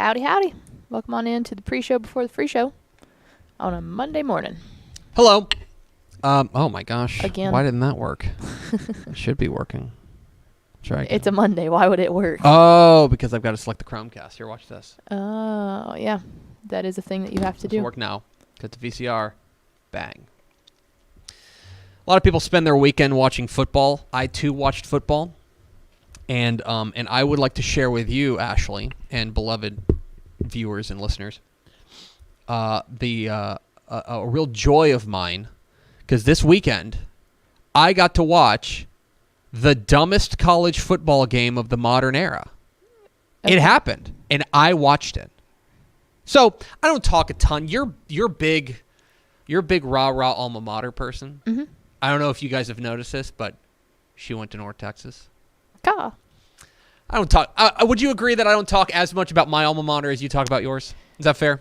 Howdy, howdy. Welcome on in to the pre-show before the free show on a Monday morning. Hello. Oh, my gosh. Again. Why didn't that work? It should be working. Try again. It's a Monday. Why would it work? Oh, because I've got to select the Chromecast. Here, watch this. Oh, yeah. That is a thing that you have to do. It'll work now. Cut to VCR. Bang. A lot of people spend their weekend watching football. I, too, watched football. And I would like to share with you, Ashley, and beloved viewers and listeners, a real joy of mine, because this weekend I got to watch the dumbest college football game of the modern era. Okay. It happened, and I watched it. So I don't talk a ton. You're big rah-rah alma mater person. Mm-hmm. I don't know if you guys have noticed this, but she went to North Texas. Ka. I don't talk. Would you agree that I don't talk as much about my alma mater as you talk about yours? Is that fair?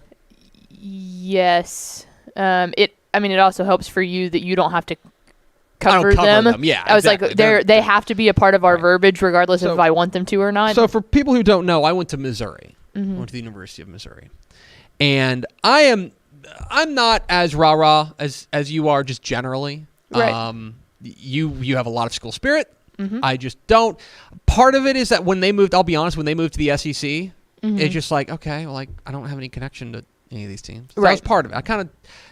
Yes. It also helps for you that you don't have to cover them. Yeah, I was exactly. like, they have to be a part of our verbiage regardless of if I want them to or not. So for people who don't know, I went to Missouri. Mm-hmm. I went to the University of Missouri. And I'm not as rah-rah as you are just generally. Right. You have a lot of school spirit. Mm-hmm. I just don't. Part of it is that when they moved, I'll be honest, when they moved to the SEC, mm-hmm. it's just like, okay, well, like I don't have any connection to any of these teams. So right. that was part of it. I kind of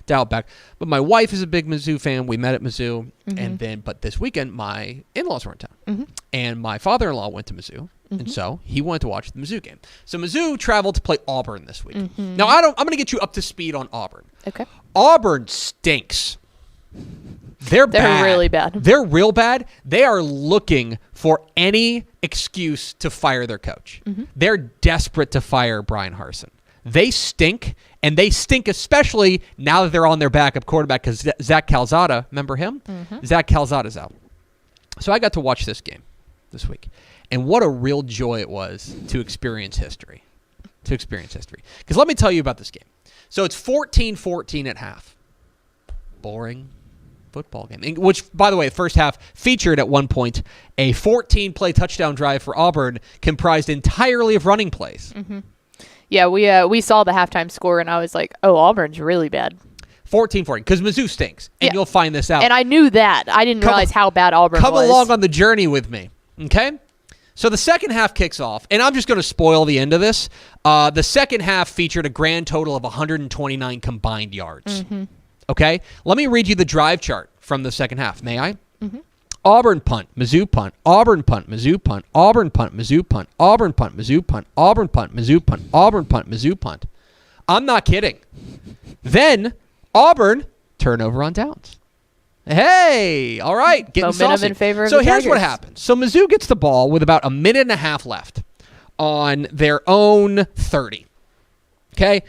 dialed back. But my wife is a big Mizzou fan. We met at Mizzou. Mm-hmm. But this weekend, my in-laws were in town. Mm-hmm. And my father-in-law went to Mizzou. Mm-hmm. And so he wanted to watch the Mizzou game. So Mizzou traveled to play Auburn this week. Mm-hmm. Now, I'm going to get you up to speed on Auburn. Okay. Auburn stinks. They're bad. They're really bad. They're real bad. They are looking for any excuse to fire their coach. Mm-hmm. They're desperate to fire Brian Harsin. They stink, and they stink especially now that they're on their backup quarterback because Zach Calzada, remember him? Mm-hmm. Zach Calzada's out. So I got to watch this game this week, and what a real joy it was to experience history. Because let me tell you about this game. So it's 14-14 at half. Boring football game, which, by the way, the first half featured at one point a 14-play touchdown drive for Auburn comprised entirely of running plays. Mm-hmm. Yeah, we saw the halftime score, and I was like, oh, Auburn's really bad. 14-14, because Mizzou stinks, and you'll find this out. And I knew that. I didn't realize how bad Auburn was. Come along on the journey with me, okay? So the second half kicks off, and I'm just going to spoil the end of this. The second half featured a grand total of 129 combined yards. Mm-hmm. Okay? Let me read you the drive chart from the second half. May I? Mm-hmm. Auburn punt, Mizzou punt, Auburn punt, Mizzou punt, Auburn punt, Mizzou punt, Auburn punt, Mizzou punt, Auburn punt, Mizzou punt, Auburn punt, Mizzou punt. I'm not kidding. Then Auburn turnover on downs. Hey, all right, getting momentum saucy. in favor of So the here's what Tigers. happens. So Mizzou gets the ball with about a minute and a half left on their own 30. Okay?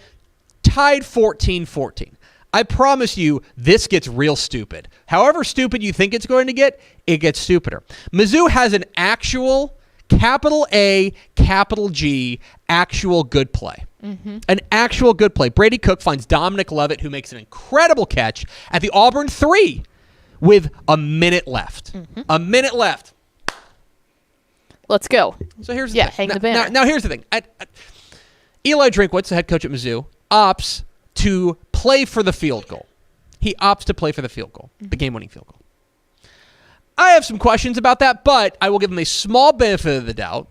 Tied 14-14. I promise you, this gets real stupid. However stupid you think it's going to get, it gets stupider. Mizzou has an actual, capital A, capital G, actual good play. Mm-hmm. An actual good play. Brady Cook finds Dominic Lovett, who makes an incredible catch at the Auburn 3 with a minute left. Mm-hmm. A minute left. Let's go. So here's the thing. Hang the banner. Now here's the thing. Eli Drinkwitz, the head coach at Mizzou, opts to play for the field goal. He opts to play for the field goal, the game-winning field goal. I have some questions about that, but I will give him a small benefit of the doubt.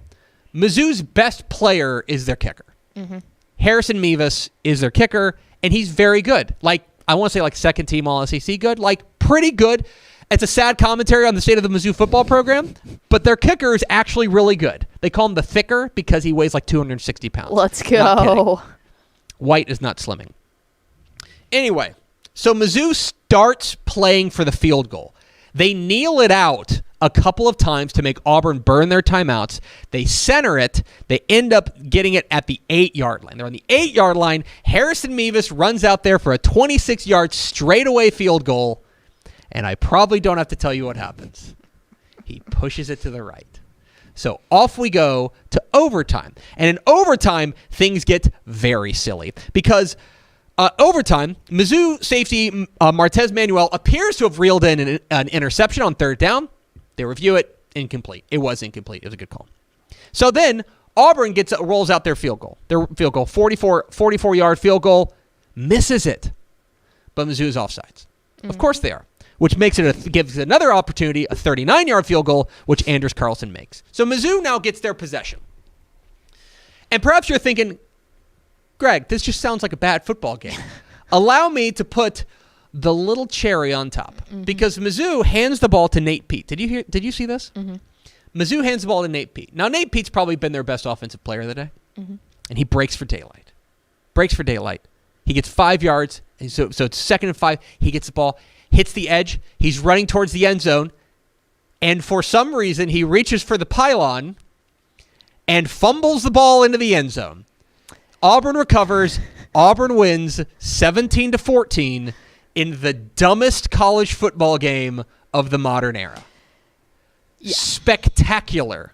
Mizzou's best player is their kicker. Mm-hmm. Harrison Mevis is their kicker, and he's very good. Like, I want to say like second team All-SEC good, like pretty good. It's a sad commentary on the state of the Mizzou football program, but their kicker is actually really good. They call him the Thicker because he weighs like 260 pounds. Let's go. White is not slimming. Anyway, so Mizzou starts playing for the field goal. They kneel it out a couple of times to make Auburn burn their timeouts. They center it. They end up getting it at the 8-yard line. They're on the 8-yard line. Harrison Mevis runs out there for a 26-yard straightaway field goal, and I probably don't have to tell you what happens. He pushes it to the right. So off we go to overtime. And in overtime, things get very silly because overtime, Mizzou safety Martez Manuel appears to have reeled in an interception on third down. They review it, incomplete. It was incomplete. It was a good call. So then Auburn rolls out their field goal. 44-yard field goal, misses it. But Mizzou's offsides. Of course they are. Which makes gives another opportunity, a 39-yard field goal, which Anders Carlson makes. So Mizzou now gets their possession. And perhaps you're thinking, Greg, this just sounds like a bad football game. Allow me to put the little cherry on top. Because Mizzou hands the ball to Nate Pete. Did you see this? Mizzou hands the ball to Nate Pete. Now, Nate Pete's probably been their best offensive player of the day. And he breaks for daylight. He gets 5 yards. And so it's 2nd and 5. He gets the ball, hits the edge. He's running towards the end zone. And for some reason, he reaches for the pylon and fumbles the ball into the end zone. Auburn recovers. Auburn wins 17-14 in the dumbest college football game of the modern era. Yeah. Spectacular.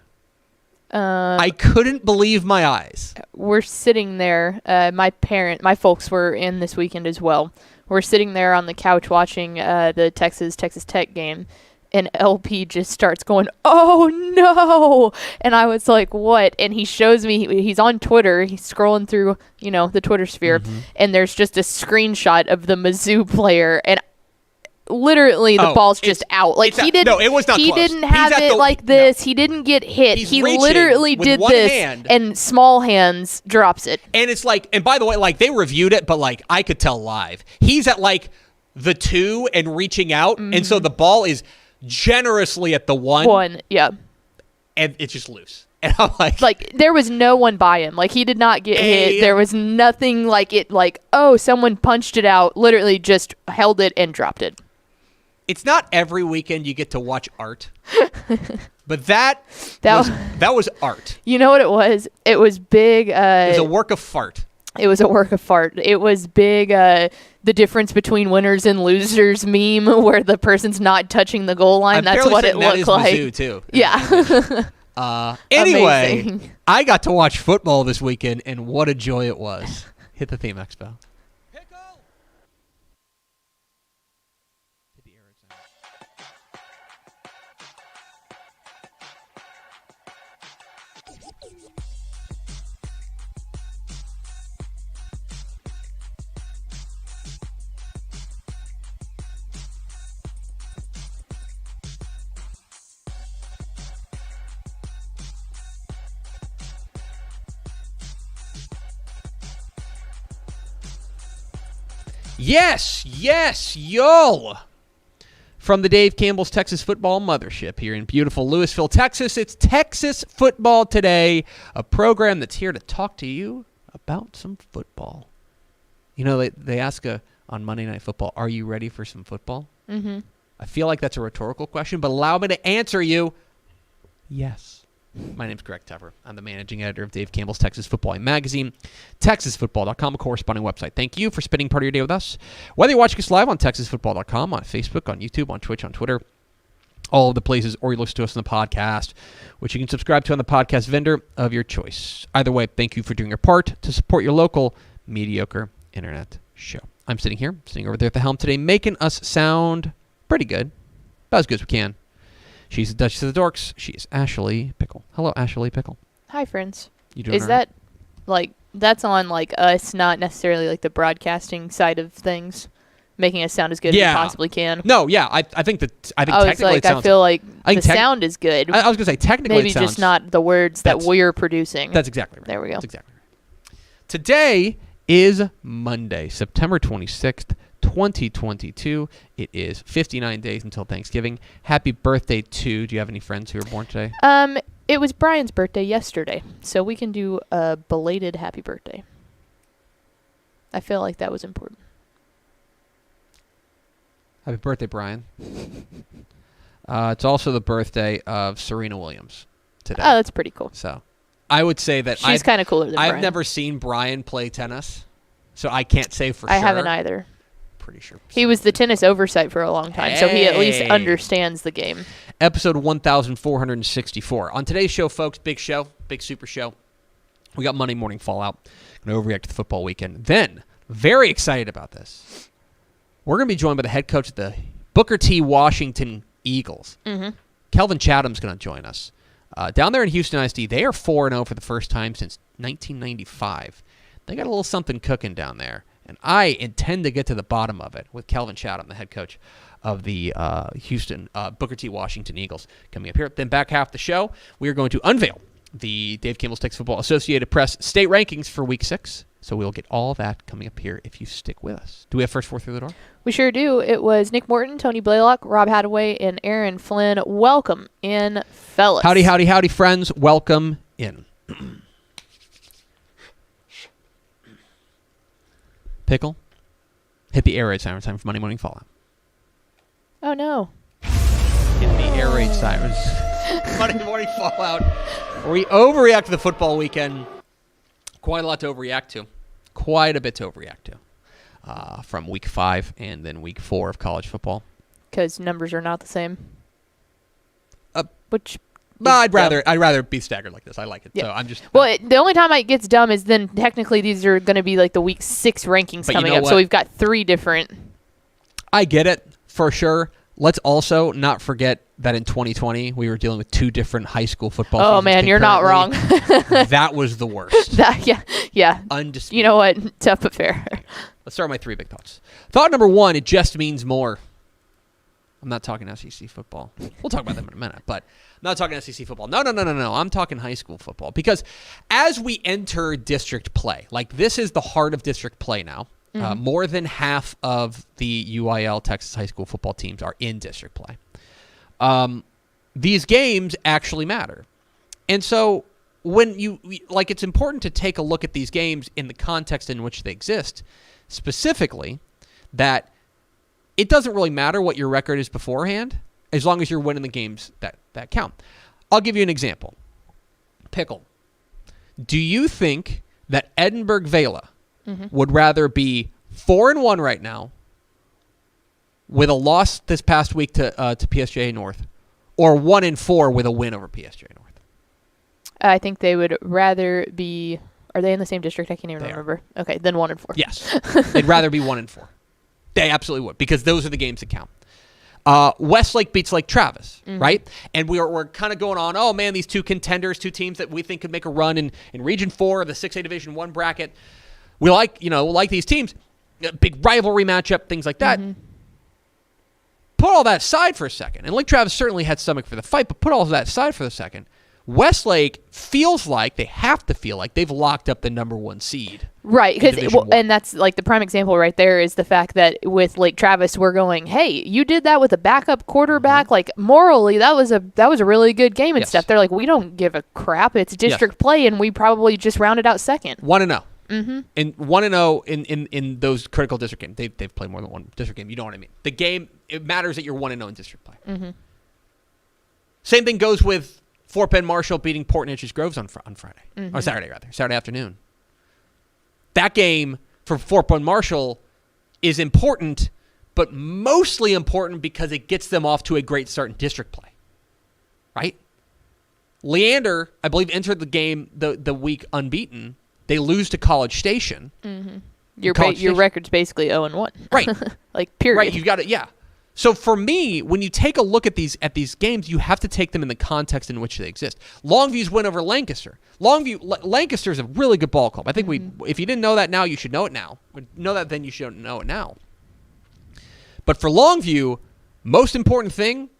I couldn't believe my eyes. We're sitting there. My folks were in this weekend as well. We're sitting there on the couch watching the Texas Tech game, and LP just starts going, "Oh no!" And I was like, "What?" And he shows me he's on Twitter. He's scrolling through, the Twitter sphere, and there's just a screenshot of the Mizzou player, and literally the ball's just out. Like he didn't. No, it was not He close. didn't have it like this. No. He didn't get hit. He literally did this, and small hands drops it. And it's like, and by the way, like they reviewed it, but like I could tell live, he's at like the 2 and reaching out, and so the ball is generously at the 1. 1, yeah, and it's just loose. And I'm like there was no one by him. Like he did not get hit. There was nothing like it. Like someone punched it out. Literally just held it and dropped it. It's not every weekend you get to watch art, but that was art. You know what it was? It was big. It was a work of fart. It was a work of fart. It was big. The difference between winners and losers meme, where the person's not touching the goal line. That's what it looked like. Mizzou too. Yeah. Anyway, amazing. I got to watch football this weekend, and what a joy it was. Hit the theme, Expo. Yes, yo! From the Dave Campbell's Texas Football Mothership here in beautiful Lewisville, Texas, it's Texas Football Today, a program that's here to talk to you about some football. They ask on Monday Night Football, are you ready for some football? Mm-hmm. I feel like that's a rhetorical question, but allow me to answer you, yes. My name's Greg Tepper. I'm the managing editor of Dave Campbell's Texas Football Magazine, TexasFootball.com, a corresponding website. Thank you for spending part of your day with us. Whether you're watching us live on TexasFootball.com, on Facebook, on YouTube, on Twitch, on Twitter, all of the places, or you listen to us on the podcast, which you can subscribe to on the podcast vendor of your choice. Either way, thank you for doing your part to support your local mediocre internet show. I'm sitting over there at the helm today, making us sound pretty good, about as good as we can. She's the Duchess of the Dorks. She is Ashley Pickle. Hello, Ashley Pickle. Hi, friends. You doing Is that, that's on, us, not necessarily, the broadcasting side of things, making us sound as good as we possibly can? No, yeah. I think technically it sounds... I feel like the sound is good. I was going to say, technically maybe it sounds... just not the words that we're producing. That's exactly right. There we go. That's exactly right. Today is Monday, September 26th, 2022. It is 59 days until Thanksgiving. Happy birthday to... Do you have any friends who were born today? It was Brian's birthday yesterday, so we can do a belated happy birthday. I feel like that was important. Happy birthday, Brian. It's also the birthday of Serena Williams today. Oh, that's pretty cool. So I would say that she's kind of cooler than Brian. I've never seen Brian play tennis, so I can't say for sure. I haven't either. Pretty sure. He was the tennis oversight for a long time, so he at least understands the game. Episode 1464. On today's show, folks, big show, big super show. We got Monday morning fallout. Going to overreact to the football weekend. Then, very excited about this, we're going to be joined by the head coach of the Booker T. Washington Eagles. Mm-hmm. Kelvin Chatham's going to join us. Down there in Houston ISD, they are 4-0 for the first time since 1995. They got a little something cooking down there, and I intend to get to the bottom of it with Kelvin Chatham, the head coach of the Houston Booker T. Washington Eagles, coming up here. Then back half the show, we are going to unveil the Dave Campbell's Texas Football Associated Press state rankings for Week 6. So we'll get all that coming up here if you stick with us. Do we have first four through the door? We sure do. It was Nick Morton, Tony Blaylock, Rob Hadaway, and Aaron Flynn. Welcome in, fellas. Howdy, howdy, howdy, friends. Welcome in. Pickle, hit the air raid siren time for Monday Morning Fallout. Oh, no. Hit the air raid sirens. Monday Morning Fallout. We overreact to the football weekend. Quite a lot to overreact to. Quite a bit to overreact to. From Week 5 and then Week 4 of college football. Because numbers are not the same. Which... I'd rather be staggered like this. I like it. Yeah. So I'm just... Well, the only time it gets dumb is then technically these are going to be like the Week 6 rankings coming up. What? So we've got 3 different... I get it, for sure. Let's also not forget that in 2020, we were dealing with 2 different high school football seasons. Oh, man, you're not wrong. That was the worst. Yeah. Undisputed. You know what? Tough but fair. Let's start with my 3 big thoughts. Thought number 1, it just means more. I'm not talking SEC football. We'll talk about them in a minute, but I'm not talking SEC football. No. I'm talking high school football. Because as we enter district play, like this is the heart of district play now. More than half of the UIL Texas high school football teams are in district play. These games actually matter. And so when it's important to take a look at these games in the context in which they exist, specifically that it doesn't really matter what your record is beforehand as long as you're winning the games that count. I'll give you an example. Pickle. Do you think that Edinburgh Vela would rather be 4-1 right now with a loss this past week to PSJ North, or 1-4 with a win over PSJ North? I think they would rather be... Are they in the same district? I can't even remember. Okay, then 1-4. Yes. They'd rather be 1-4. They absolutely would, because those are the games that count. Westlake beats Lake Travis, right? And we're kind of going on, oh, man, these 2 contenders, 2 teams that we think could make a run in Region 4 of the 6A Division 1 bracket. We like these teams. Big rivalry matchup, things like that. Put all that aside for a second. And Lake Travis certainly had stomach for the fight, but put all of that aside for a second. Westlake feels like, they have to feel like, they've locked up the number 1 seed. Right, and that's like the prime example right there is the fact that with Lake Travis, we're going, hey, you did that with a backup quarterback. Like morally, that was a really good game and stuff. They're like, we don't give a crap. It's district play, and we probably just rounded out second. 1-0. And 1-0 in those critical district games. They've played more than one district game. You know what I mean? The game, it matters that you're 1-0 in district play. Same thing goes with Fort Bend Marshall beating Port Neches Groves on Friday. Or Saturday, rather. Saturday afternoon. That game for Fort Bend Marshall is important, but mostly important because it gets them off to a great start in district play. Right? Leander, I believe, entered the game the week unbeaten. They lose to College Station. Your record's basically 0-1. Right. Like, period. Right, you've got it, yeah. So for me, when you take a look at these games, you have to take them in the context in which they exist. Longview's win over Lancaster. Lancaster's a really good ball club. I think if you didn't know that now, you should know it now. Know that then, you should know it now. But for Longview, most important thing,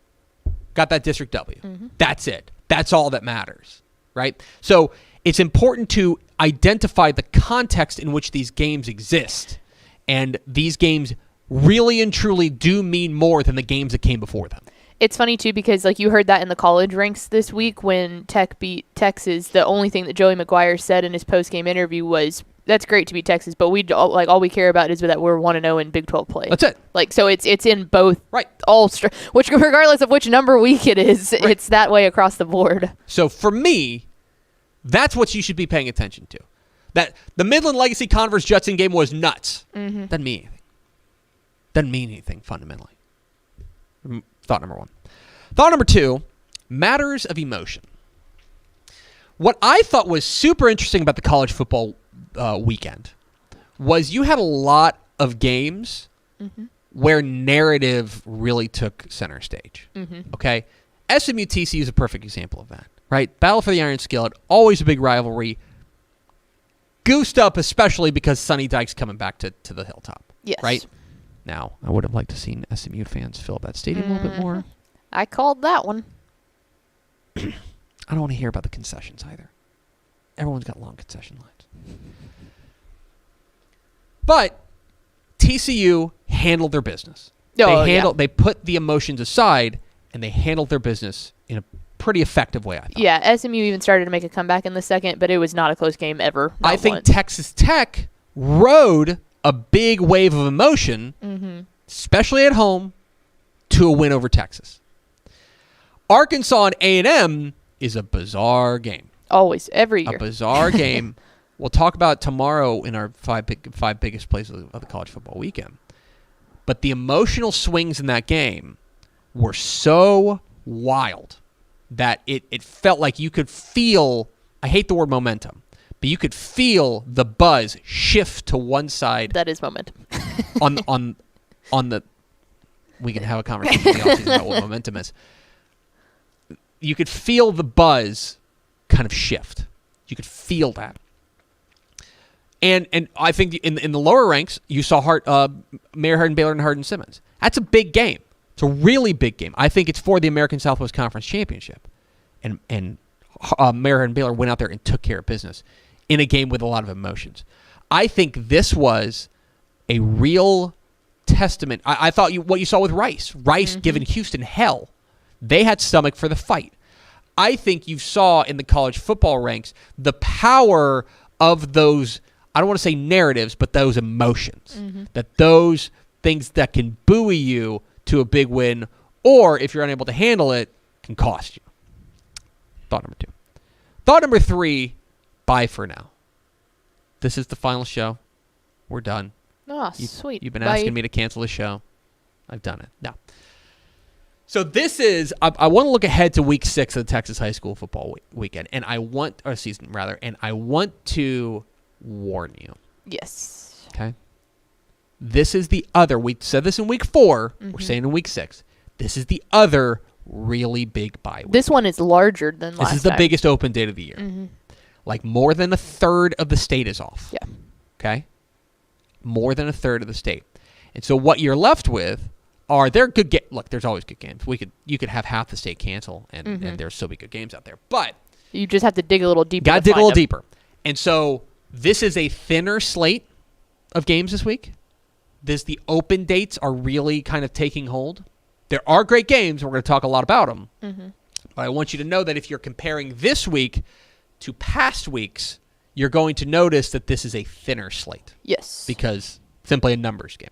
got that district W. That's it. That's all that matters, right? So it's important to identify the context in which these games exist. And these games really and truly do mean more than the games that came before them. It's funny, too, because like you heard that in the college ranks this week when Tech beat Texas. The only thing that Joey McGuire said in his post-game interview was, that's great to beat Texas, but all we care about is that we're 1-0 in Big 12 play. That's it. Like, so it's in both, right? Which regardless of which number week it is, right. It's that way across the board. So for me, that's what you should be paying attention to. That the Midland Legacy Converse Judson game was nuts. Doesn't mean anything. Doesn't mean anything fundamentally. Thought number 1. Thought number 2, matters of emotion. What I thought was super interesting about the college football weekend was you had a lot of games where narrative really took center stage. Okay? SMU TCU is a perfect example of that. right? Battle for the Iron Skillet, always a big rivalry. Goosed up, especially because Sonny Dykes coming back to the Hilltop. Yes. Right? Now, I would have liked to seen SMU fans fill that stadium a little bit more. I called that one. I don't want to hear about the concessions either. Everyone's got long concession lines. But TCU handled their business. They put the emotions aside, and they handled their business in a pretty effective way, I thought. Yeah, SMU even started to make a comeback in the second, but it was not a close game ever. I think Texas Tech rode a big wave of emotion, especially at home, to a win over Texas. Arkansas and A&M is a bizarre game. Always, every year. A bizarre game. We'll talk about it tomorrow in our five biggest plays of the college football weekend. But the emotional swings in that game were so wild that it felt like you could feel, I hate the word momentum, but you could feel the buzz shift to one side. That is momentum. on the, we can have a conversation in the offseason about what momentum is. You could feel the buzz kind of shift. You could feel that. And I think in the lower ranks, you saw Mayor Hardin-Baylor and Hardin-Simmons. That's a big game. It's a really big game. I think it's for the American Southwest Conference Championship. And Mayor Hardin-Baylor went out there and took care of business in a game with a lot of emotions. I think this was a real testament. I thought what you saw with Rice giving Houston hell. They had stomach for the fight. I think you saw in the college football ranks the power of those, I don't want to say narratives, but those emotions. That those things that can buoy you to a big win, or if you're unable to handle it, can cost you. Thought number 2. Thought number 3, bye for now. This is the final show. We're done. Oh, sweet. You've been asking me to cancel the show. I've done it. No. So this is, I want to look ahead to week 6 of the Texas high school football weekend, and I want to warn you. Yes. Okay? This is the other, we said this in week 4, we're saying in week 6. This is the other really big bye week. This one is larger than last time. This is the biggest open date of the year. Like more than a third of the state is off. Yeah. Okay? More than a third of the state. And so what you're left with are there good games. Look, there's always good games. You could have half the state cancel, and there's still be good games out there. But you just have to dig a little deeper. Got to dig a little deeper. And so this is a thinner slate of games this week. The open dates are really kind of taking hold. There are great games. We're going to talk a lot about them. But I want you to know that if you're comparing this week to past weeks, you're going to notice that this is a thinner slate. Yes. Because simply a numbers game.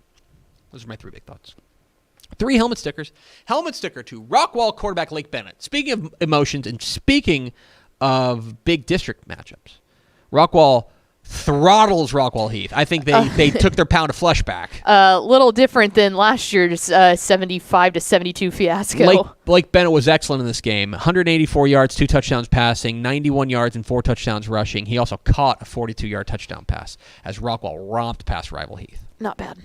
Those are my 3 big thoughts. 3 helmet stickers. Helmet sticker to Rockwall quarterback Lake Bennett. Speaking of emotions and speaking of big district matchups, Rockwall throttles Rockwall Heath. I think they took their pound of flesh back. A little different than last year's 75-72 fiasco. Blake Bennett was excellent in this game. 184 yards, 2 touchdowns passing, 91 yards and 4 touchdowns rushing. He also caught a 42-yard touchdown pass as Rockwall romped past rival Heath. Not bad.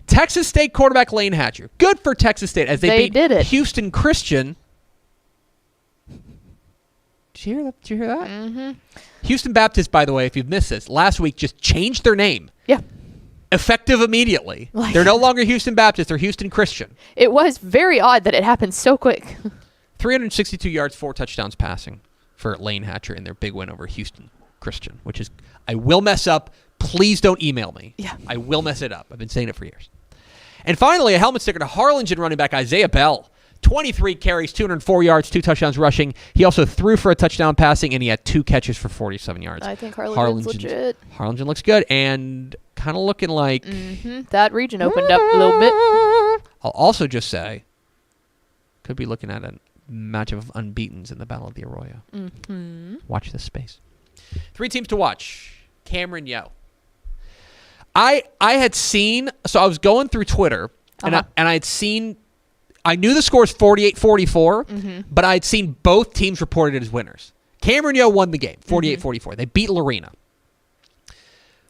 Texas State quarterback Lane Hatcher. Good for Texas State as they beat Houston Christian. Did you hear that? Houston Baptist, by the way, if you've missed this, last week just changed their name. Yeah. Effective immediately. They're no longer Houston Baptist. They're Houston Christian. It was very odd that it happened so quick. 362 yards, 4 touchdowns passing for Lane Hatcher in their big win over Houston Christian, which is, I will mess up. Please don't email me. Yeah. I will mess it up. I've been saying it for years. And finally, a helmet sticker to Harlingen running back Isaiah Bell. 23 carries, 204 yards, 2 touchdowns rushing. He also threw for a touchdown passing, and he had 2 catches for 47 yards. I think Harlingen's legit. Harlingen looks good and kind of looking like... That region opened up a little bit. I'll also just say, could be looking at a match of unbeatens in the Battle of the Arroyo. Watch this space. 3 teams to watch. Cameron Yo. I had seen, so I was going through Twitter, and I had seen, I knew the score is 48-44, but I had seen both teams reported as winners. Cameron Yo won the game, 48-44. They beat Lorena.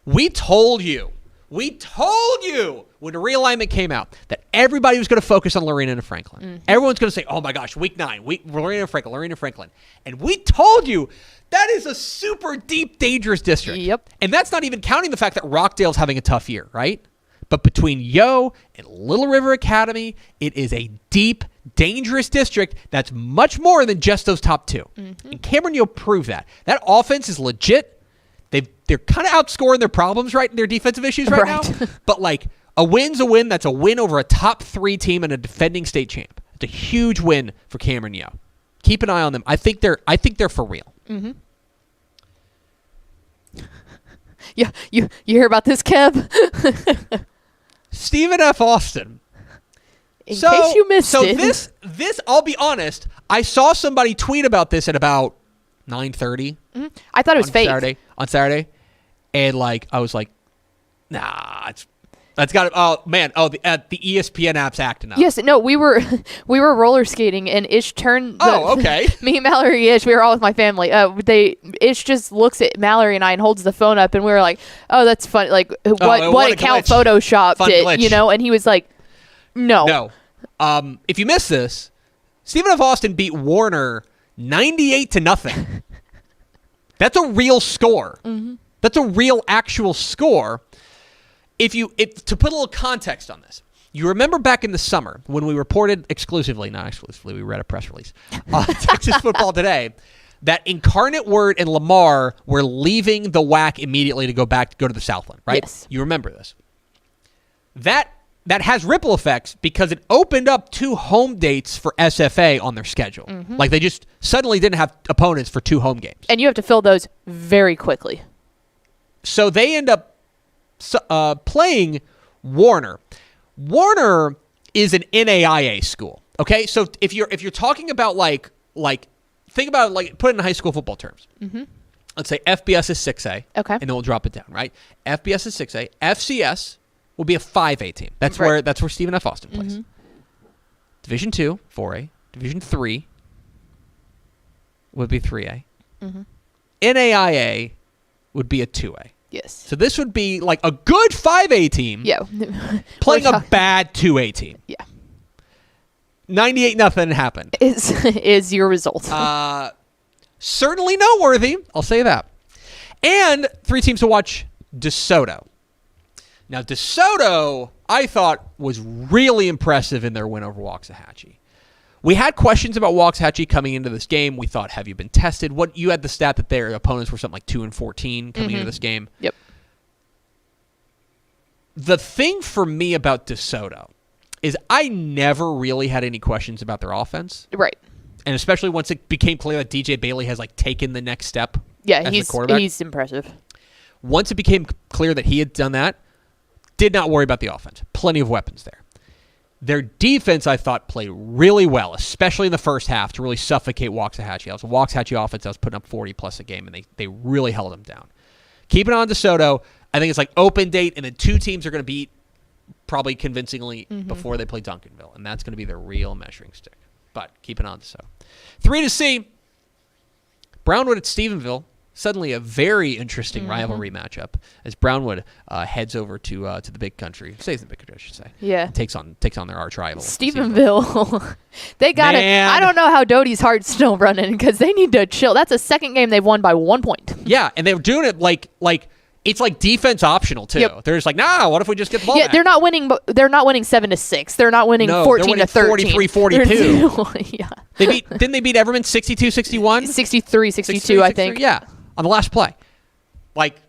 We told you when the realignment came out that everybody was going to focus on Lorena and Franklin. Everyone's going to say, oh my gosh, week 9, Lorena and Franklin. And we told you that is a super deep, dangerous district. Yep. And that's not even counting the fact that Rockdale's having a tough year, right? But between Yo and Little River Academy, it is a deep, dangerous district that's much more than just those top 2. And Cameron Yo proved that. That offense is legit. They're kind of outscoring their problems, right, their defensive issues right now. But, like, a win's a win. That's a win over a top 3 team and a defending state champ. It's a huge win for Cameron Yo. Keep an eye on them. I think they're for real. Yeah, you hear about this, Kev? Stephen F. Austin. In case you missed it. So this, I'll be honest, I saw somebody tweet about this at about 9:30. I thought it was fake. On Saturday. And, like, I was like, nah, that's got to, oh, man, the ESPN app's acting up. Yes, no, we were roller skating, and Ish turned okay. Me, Mallory, Ish, we were all with my family. Ish just looks at Mallory and I and holds the phone up, and we were like, oh, that's funny. Like, what account photoshopped Fun it, glitch. you know? And he was like, no. If you missed this, Stephen F. Austin beat Warner 98-0. That's a real score. That's a real actual score. If to put a little context on this, you remember back in the summer when we reported not exclusively, we read a press release on Texas Football Today that Incarnate Word and Lamar were leaving the WAC immediately to go to the Southland, right? Yes. You remember this. That has ripple effects because it opened up 2 home dates for SFA on their schedule. Like, they just suddenly didn't have opponents for 2 home games. And you have to fill those very quickly. So they end up playing Warner. Warner is an NAIA school. Okay, so if you're talking about like think about it, like, put it in high school football terms. Let's say FBS is 6A. Okay, and then we'll drop it down. Right, FBS is 6A. FCS will be a 5A team. That's right. where Stephen F. Austin plays. Division 2, 4A. Division 3 would be 3A. NAIA would be a 2A. Yes. So this would be like a good 5A team playing a bad 2A team. Yeah. 98-0 happened. Is your result. Certainly noteworthy. I'll say that. And 3 teams to watch: DeSoto. Now, DeSoto, I thought, was really impressive in their win over Waxahachie. We had questions about Waxahachie coming into this game. We thought, have you been tested? You had the stat that their opponents were something like 2-14 coming into this game. Yep. The thing for me about DeSoto is I never really had any questions about their offense. Right. And especially once it became clear that DJ Bailey has, like, taken the next step. Yeah, as the quarterback. He's impressive. Once it became clear that he had done that, did not worry about the offense. Plenty of weapons there. Their defense, I thought, played really well, especially in the first half, to really suffocate Waxahachie. It was a Waxahachie offense that was putting up 40-plus a game, and they really held them down. Keep it on DeSoto. I think it's like open date, and then 2 teams are going to beat probably convincingly before they play Duncanville, and that's going to be their real measuring stick. But keep it on DeSoto. 3 to C, Brownwood at Stephenville. Suddenly a very interesting rivalry matchup as Brownwood heads over to the big country. Stays in the big country, I should say. Yeah. And takes on their arch rival. Stephenville. They got it. I don't know how Doty's heart's still running because they need to chill. That's the second game they've won by 1 point. Yeah, and they were doing it like it's like defense optional too. Yep. They're just like, nah, what if we just get the ball back? They're not winning 7-6. They're not winning 14-13. 43-42. Yeah. Didn't they beat Everman 62-61? 63-62, I think. Yeah. On the last play. Like,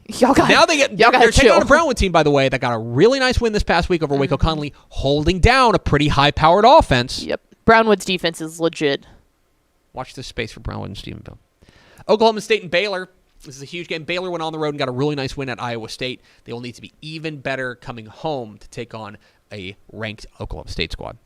they're taking on a Brownwood team, by the way, that got a really nice win this past week over Waco Conley, holding down a pretty high-powered offense. Yep. Brownwood's defense is legit. Watch this space for Brownwood and Stephenville. Oklahoma State and Baylor. This is a huge game. Baylor went on the road and got a really nice win at Iowa State. They will need to be even better coming home to take on a ranked Oklahoma State squad.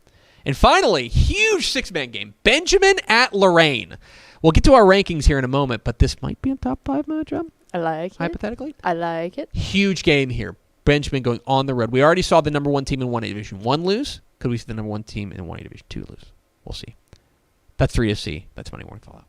And finally, huge 6-man game. Benjamin at Lorraine. We'll get to our rankings here in a moment, but this might be a top 5 matchup. I like it. Hypothetically. I like it. Huge game here. Benjamin going on the road. We already saw the number 1 team in 1A Division 1 lose. Could we see the number 1 team in 1A Division 2 lose? We'll see. That's 3 to C. That's Monday Morning Fallout.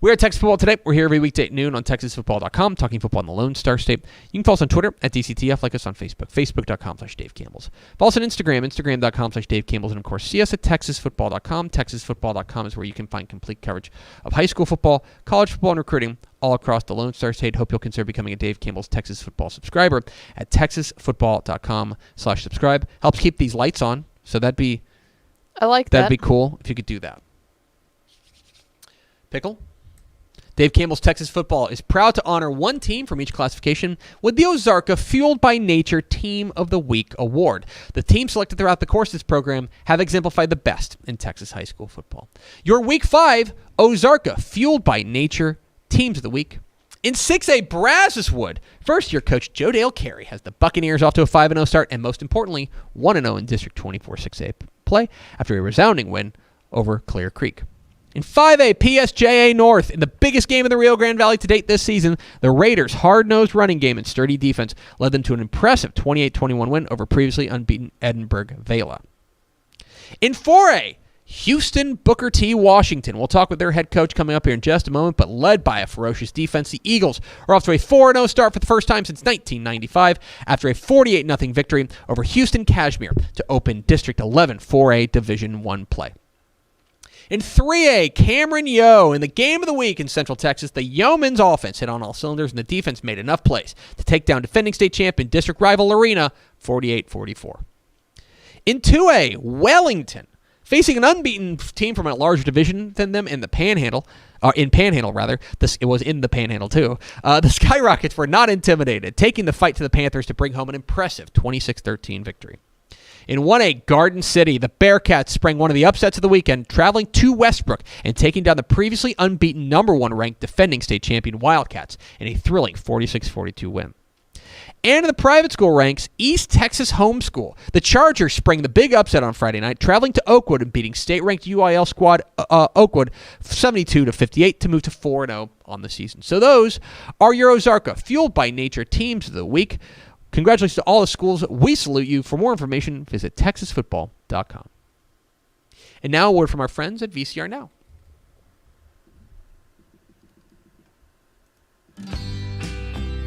We are Texas Football Today. We're here every weekday at noon on TexasFootball.com, talking football in the Lone Star State. You can follow us on Twitter at DCTF, like us on Facebook, Facebook.com/Dave Campbell's. Follow us on Instagram, Instagram.com/Dave Campbell's, and of course, see us at TexasFootball.com. TexasFootball.com is where you can find complete coverage of high school football, college football, and recruiting all across the Lone Star State. Hope you'll consider becoming a Dave Campbell's Texas Football subscriber at TexasFootball.com/subscribe. Helps keep these lights on, so that'd be cool if you could do that. Pickle? Dave Campbell's Texas Football is proud to honor one team from each classification with the Ozarka Fueled by Nature Team of the Week Award. The teams selected throughout the course of this program have exemplified the best in Texas high school football. Your Week 5 Ozarka Fueled by Nature Teams of the Week. In 6A, Brazoswood, first-year coach Joe Dale Carey has the Buccaneers off to a 5-0 start and, most importantly, 1-0 in District 24 6A play after a resounding win over Clear Creek. In 5A, PSJA North, in the biggest game in the Rio Grande Valley to date this season, the Raiders' hard-nosed running game and sturdy defense led them to an impressive 28-21 win over previously unbeaten Edinburgh Vela. In 4A, Houston Booker T. Washington. We'll talk with their head coach coming up here in just a moment, but led by a ferocious defense, the Eagles are off to a 4-0 start for the first time since 1995 after a 48-0 victory over Houston Cashmere to open District 11 4A Division I play. In 3A, Cameron Yo, in the game of the week in Central Texas, the Yeoman's offense hit on all cylinders and the defense made enough plays to take down defending state champion district rival Lorena 48-44. In 2A, Wellington, facing an unbeaten team from a larger division than them in the Panhandle, it was in the Panhandle too. The Skyrockets were not intimidated, taking the fight to the Panthers to bring home an impressive 26-13 victory. In 1A, Garden City, the Bearcats sprang one of the upsets of the weekend, traveling to Westbrook and taking down the previously unbeaten number 1 ranked defending state champion Wildcats in a thrilling 46-42 win. And in the private school ranks, East Texas Homeschool. The Chargers sprang the big upset on Friday night, traveling to Oakwood and beating state-ranked UIL squad Oakwood 72-58 to move to 4-0 on the season. So those are your Ozarka Fueled by Nature Teams of the Week. Congratulations to all the schools. We salute you. For more information, visit TexasFootball.com. And now a word from our friends at VCR Now.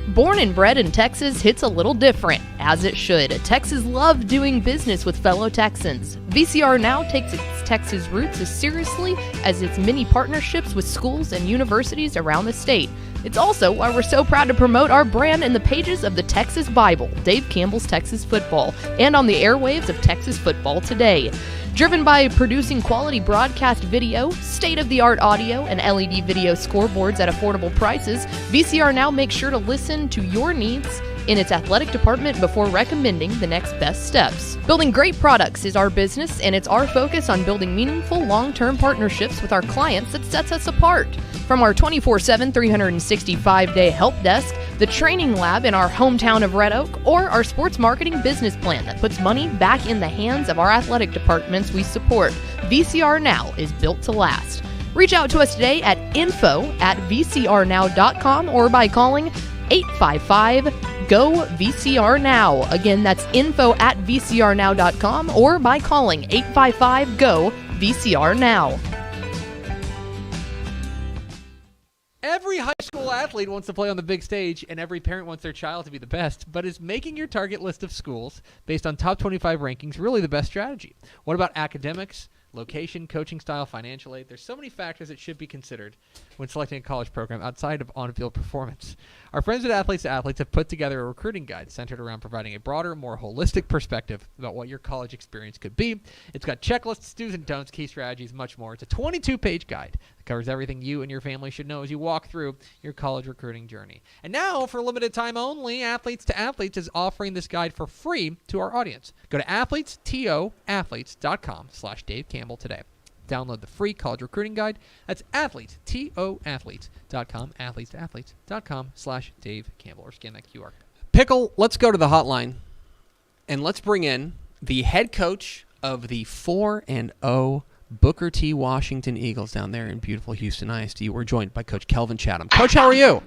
Born and bred in Texas hits a little different, as it should. Texas loves doing business with fellow Texans. VCR Now takes its Texas roots as seriously as its many partnerships with schools and universities around the state. It's also why we're so proud to promote our brand in the pages of the Texas Bible, Dave Campbell's Texas Football, and on the airwaves of Texas Football Today. Driven by producing quality broadcast video, state-of-the-art audio, and LED video scoreboards at affordable prices, VCR Now makes sure to listen to your needs in its athletic department before recommending the next best steps. Building great products is our business, and it's our focus on building meaningful, long-term partnerships with our clients that sets us apart. From our 24/7, 365-day help desk, the training lab in our hometown of Red Oak, or our sports marketing business plan that puts money back in the hands of our athletic departments we support, VCR Now is built to last. Reach out to us today at info@vcrnow.com or by calling 855-GO-VCR-NOW. Again, that's info@vcrnow.com or by calling 855-GO-VCR-NOW. Every high school athlete wants to play on the big stage, and every parent wants their child to be the best. But is making your target list of schools based on top 25 rankings really the best strategy? What about academics, location, coaching style, financial aid? There's so many factors that should be considered when selecting a college program outside of on-field performance. Our friends at Athletes to Athletes have put together a recruiting guide centered around providing a broader, more holistic perspective about what your college experience could be. It's got checklists, do's and don'ts, key strategies, much more. It's a 22-page guide that covers everything you and your family should know as you walk through your college recruiting journey. And now, for a limited time only, Athletes to Athletes is offering this guide for free to our audience. Go to athletes.com/Dave Campbell today. Download the free college recruiting guide. That's athletes.com, athletes.athletes.com/Dave Campbell, or scan that QR. Pickle, let's go to the hotline, and let's bring in the head coach of the 4-0 Booker T. Washington Eagles down there in beautiful Houston ISD. We're joined by Coach Kelvin Chatham. Coach, how are you?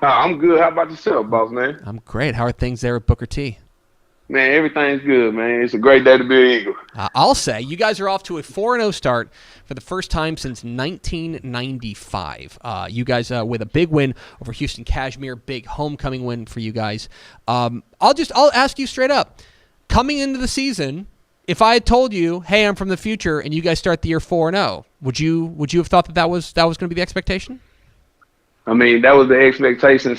I'm good. How about yourself, boss man? I'm great. How are things there at Booker T? Man, everything's good, man. It's a great day to be an Eagle. I'll say you guys are off to a 4-0 start for the first time since 1995. You guys with a big win over Houston Cashmere, big homecoming win for you guys. I'll ask you straight up. Coming into the season, if I had told you, "Hey, I'm from the future," and you guys start the year 4-0, would you have thought that was going to be the expectation? I mean, that was the expectation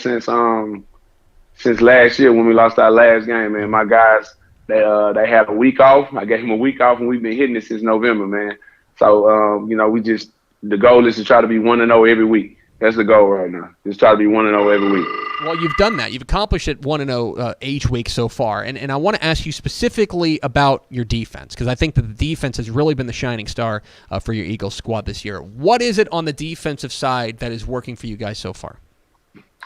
since last year when we lost our last game, man. My guys, they had a week off. I gave them a week off, and we've been hitting it since November, man. So, the goal is to try to be 1-0 every week. That's the goal right now. Just try to be 1-0 every week. Well, you've done that. You've accomplished it 1-0 each week so far. And I want to ask you specifically about your defense, because I think that the defense has really been the shining star for your Eagles squad this year. What is it on the defensive side that is working for you guys so far?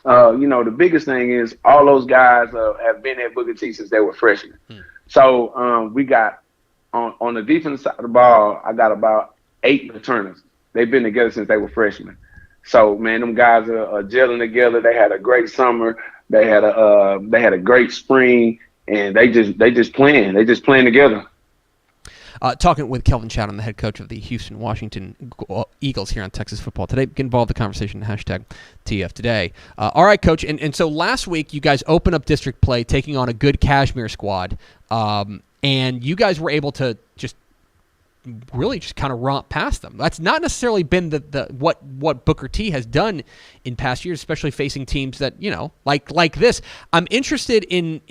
The biggest thing is all those guys have been at Booker T since they were freshmen. So we got on the defensive side of the ball, I got about 8 returners. They've been together since they were freshmen. So man, them guys are gelling together. They had a great summer. They had a great spring, and they just playing. They just playing together. Talking with Kelvin Chatham, the head coach of the Houston Washington Eagles here on Texas Football Today. Get involved in the conversation, hashtag TF Today. All right, Coach. And so last week you guys opened up district play, taking on a good Cashmere squad, and you guys were able to just kind of romp past them. That's not necessarily been what Booker T has done in past years, especially facing teams that, like this. I'm interested in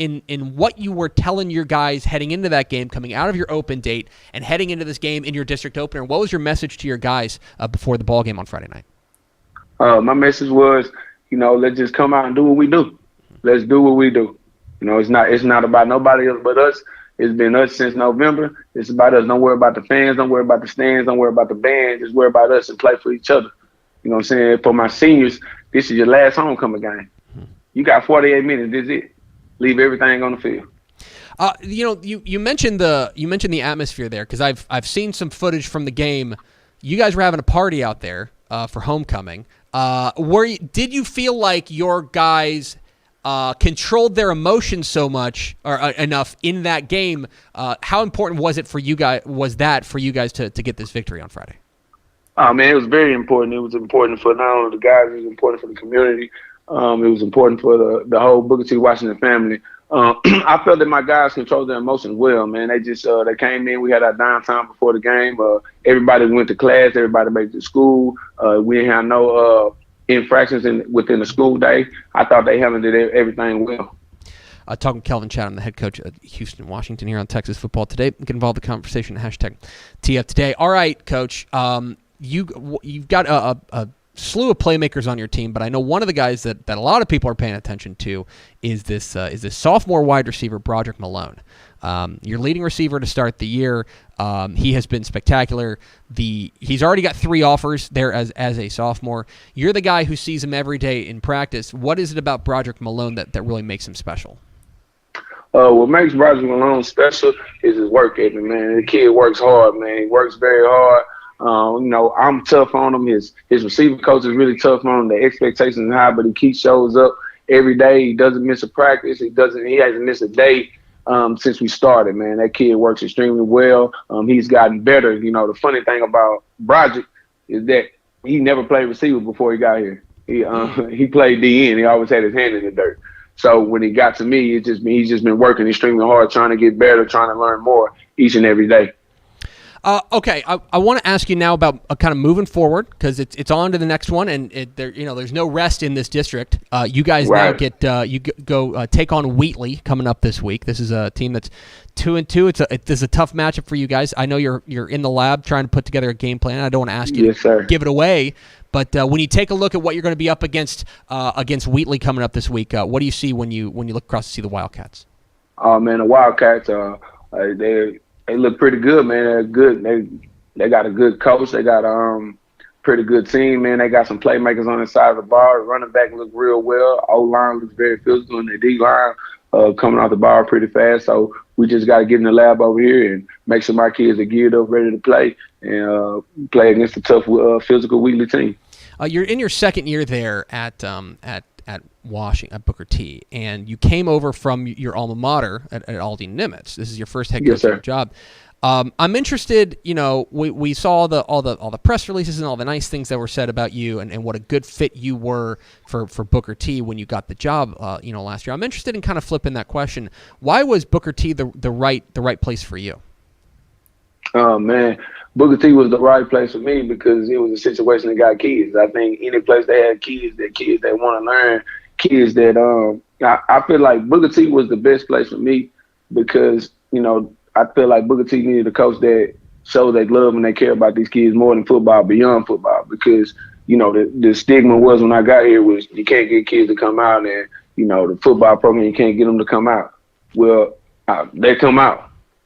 what you were telling your guys heading into that game, coming out of your open date and heading into this game in your district opener. What was your message to your guys before the ball game on Friday night? My message was, let's just come out and do what we do. Let's do what we do. It's not about nobody else but us. It's been us since November. It's about us. Don't worry about the fans. Don't worry about the stands. Don't worry about the band. Just worry about us and play for each other. You know what I'm saying? For my seniors, this is your last homecoming game. You got 48 minutes. This is it. Leave everything on the field. You mentioned the atmosphere there, because I've seen some footage from the game. You guys were having a party out there for homecoming. Did you feel like your guys controlled their emotions so much or enough in that game? How important was it for you guys? Was that for you guys to get this victory on Friday? Oh man, it was very important. It was important for not only the guys, it was important for the community. It was important for the whole Booker T. Washington family. I felt that my guys controlled their emotions well, man. They just they came in. We had our downtime before the game. Everybody went to class. Everybody made it to school. We didn't have no infractions within the school day. I thought they handled everything well. Talking with Kelvin Chatham, the head coach of Houston, Washington, here on Texas Football Today. Get involved in the conversation, hashtag TF Today. All right, Coach, you've got a slew of playmakers on your team, but I know one of the guys that a lot of people are paying attention to is this sophomore wide receiver, Broderick Malone. Your leading receiver to start the year. He has been spectacular. He's already got 3 offers there as a sophomore. You're the guy who sees him every day in practice. What is it about Broderick Malone that really makes him special? What makes Broderick Malone special is his work ethic, man. The kid works hard, man. He works very hard. I'm tough on him. His receiver coach is really tough on him. The expectations are high, but he shows up every day. He doesn't miss a practice. He hasn't missed a day since we started, man. That kid works extremely well. He's gotten better. The funny thing about Broderick is that he never played receiver before he got here. He played DN. He always had his hand in the dirt. So when he got to me, he's just been working extremely hard, trying to get better, trying to learn more each and every day. Okay, I want to ask you now about kind of moving forward, because it's on to the next one, and there's no rest in this district. You guys now get go take on Wheatley coming up this week. This is a team that's 2-2. It's a tough matchup for you guys. I know you're in the lab trying to put together a game plan. I don't want to ask you to give it away, but when you take a look at what you're going to be up against Wheatley coming up this week, what do you see when you look across to see the Wildcats? Oh man, the Wildcats they look pretty good, man. They're good. They got a good coach. They got pretty good team, man. They got some playmakers on the side of the ball. The running back look real well. O-line looks very physical, and the D-line coming off the ball pretty fast. So we just got to get in the lab over here and make sure my kids are geared up, ready to play, and play against a tough physical Wheatley team. You're in your second year there at at Booker T, and you came over from your alma mater at Aldine Nimitz. This is your first head coaching job. I'm interested. We saw all the press releases and all the nice things that were said about you, and what a good fit you were for Booker T when you got the job. Last year. I'm interested in kind of flipping that question. Why was Booker T the right place for you? Oh man, Booker T was the right place for me because it was a situation that got kids. I think any place they had kids that want to learn, kids that I feel like Booker T was the best place for me because I feel like Booker T needed a coach that shows they love and they care about these kids more than football, beyond football. Because the stigma was when I got here was you can't get kids to come out, and the football program you can't get them to come out. Well, they come out.